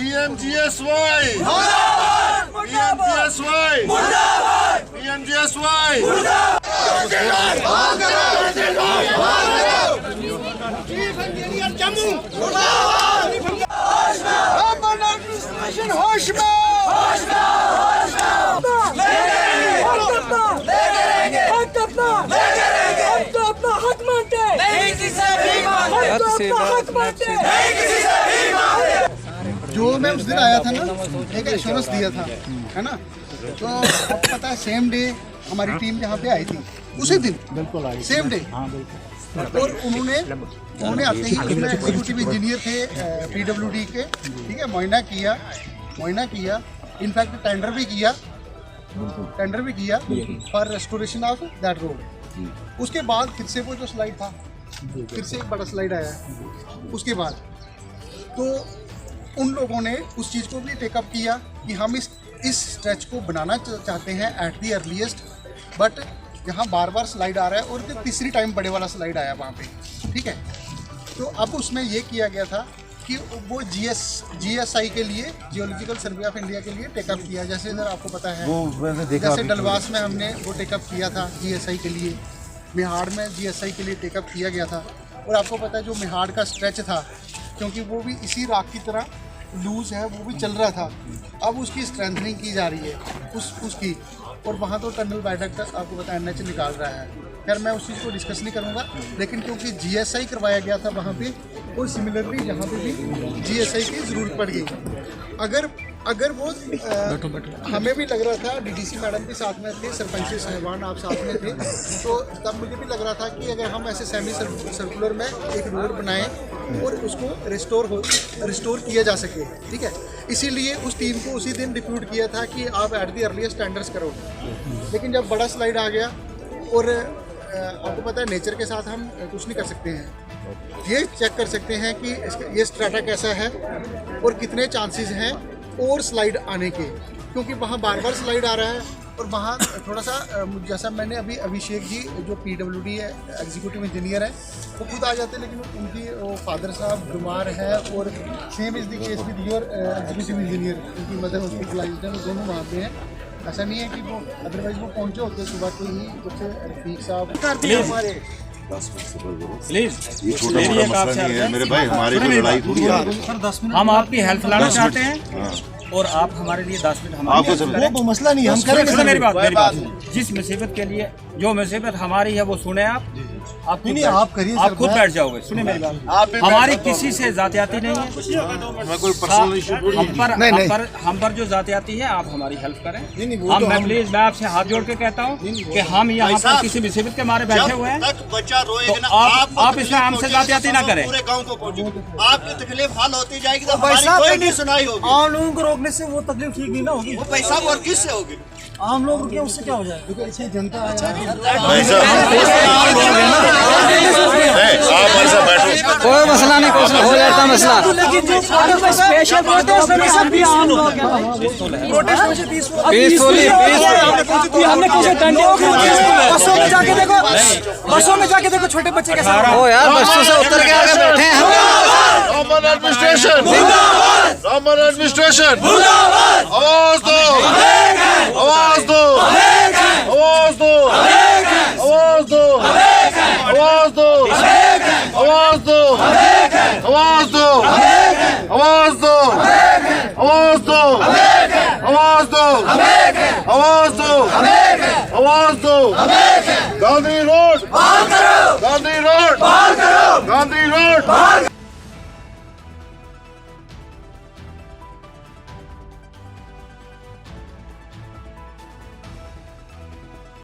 PMGSY जो मैं उस दिन आया था ना, एक एश्योरेंस दिया था, है ना। तो आपको पता है सेम डे हमारी टीम यहाँ पे आई थी, उसी दिन बिल्कुल आई, सेम डे। और उन्होंने आते ही एग्जीक्यूटिव इंजीनियर थे PWD के, ठीक है, मुआयना किया, इनफैक्ट टेंडर भी किया for restoration of that road. उसके बाद फिर से वो जो स्लाइड था, फिर से एक बड़ा स्लाइड आया उसके बाद, तो उन लोगों ने उस चीज़ को भी टेकअप किया कि हम इस स्ट्रेच को बनाना चाहते हैं एट दी अर्लीस्ट, बट यहाँ बार बार स्लाइड आ रहा है और फिर तीसरी टाइम बड़े वाला स्लाइड आया वहाँ पे, ठीक है। तो अब उसमें ये किया गया था कि वो GSI के लिए, जियोलॉजिकल सर्वे ऑफ इंडिया के लिए टेकअप किया। जैसे सर आपको पता है, जैसे डलवास में हमने वो टेकअप किया था GSI के लिए, मेहाड़ में GSI के लिए टेकअप किया गया था। और आपको पता है जो मेहाड़ का स्ट्रेच था, क्योंकि वो भी इसी राख की तरह लूज है, वो भी चल रहा था, अब उसकी स्ट्रेंथनिंग की जा रही है उसकी। और वहाँ तो टनल वायडक्ट आपको पता है NH निकाल रहा है। खैर मैं उस चीज़ को डिस्कस नहीं करूँगा, लेकिन क्योंकि GSI करवाया गया था वहाँ पे, और सिमिलरली यहाँ पे भी GSI की ज़रूरत पड़ गई। अगर वो हमें भी लग रहा था, DDC मैडम भी साथ में थे, सरपंच साहिबान आप साथ में थे, तो तब मुझे भी लग रहा था कि अगर हम ऐसे सेमी सर्कुलर में एक रोड बनाएं और उसको रिस्टोर किया जा सके, ठीक है। इसीलिए उस टीम को उसी दिन डिप्यूट किया था कि आप एट दी अर्लीस्ट स्टैंडर्ड्स करो। लेकिन जब बड़ा स्लाइड आ गया, और आपको पता है नेचर के साथ हम कुछ नहीं कर सकते हैं, ये चेक कर सकते हैं कि ये स्ट्रेटा कैसा है और कितने चांसेस हैं और स्लाइड आने के, क्योंकि वहाँ बार बार स्लाइड आ रहा है। और वहाँ थोड़ा सा जैसा मैंने अभी अभिषेक जी जो PWD है, एग्जीक्यूटिव इंजीनियर है, वो खुद आ जाते, लेकिन उनकी वो फादर साहब बीमार है, और same is the case with your executive engineer, उनकी मदर हॉस्पिटलाइज्ड है, वो दोनों वहाँ पे हैं। ऐसा नहीं है कि वो अदरवाइज वो पहुँचे होते सुबह को ही, जैसे रफीक साहब हमारे प्लीज, ये छोटा मोटा मसला नहीं है मेरे भाई, हमारी तो लड़ाई थोड़ी है। हम आपकी हेल्प लाना चाहते हैं और आप हमारे लिए 10 मिनट हमारे वो मसला नहीं, हम करेंगे। मेरी बात, जिस मुसीबत के लिए जो मुसीबत हमारी है वो सुने आप नहीं, आप करिए, आप खुद बैठ जाओगे। सुने मेरी बात, हमारी किसी से जातियाती नहीं है, मैं कोई पर्सनल इशू हम पर जो जातियाती है, आप हमारी हेल्प करें। प्लीज मैं आपसे हाथ जोड़ के कहता हूँ कि हम यहाँ पर किसी मुसीबत के मारे बैठे हुए हैं, तो आप इसमें हमसे जातियाती ना करें। पूरे गांव को आपकी तकलीफ हल होती जाएगी, तो हमारी कोई नहीं सुनाई होगी। आम लोगों को रोकने से वो तकलीफ ठीक नहीं ना होगी, वो पैसा और किससे होगी? आम लोग रुके उससे क्या हो जाएगा? जनता कोई मसला नहीं, कुछ हो जाता मसला। लेकिन जो स्पेशल प्रोटेस्ट में सभी आम लोग प्रोटेस्ट पीसफुली हमने कैसे डंडे बसों में जाके देखो छोटे बच्चे के साथ। ओ यार, बसों से उतर के आगे बैठे हैं हम। रामन एडमिनिस्ट्रेशन, रामन एडमिनिस्ट्रेशन, आवाज दो, आवाज दो, आवाज दो, आवाज दो, आवाज दो, आवाज दो, आवाज दो, आवाज दो, आवाज दो, आवाज दो, आवाज दो, आवाज दो। Gandhi road, Gandhi road, Gandhi road.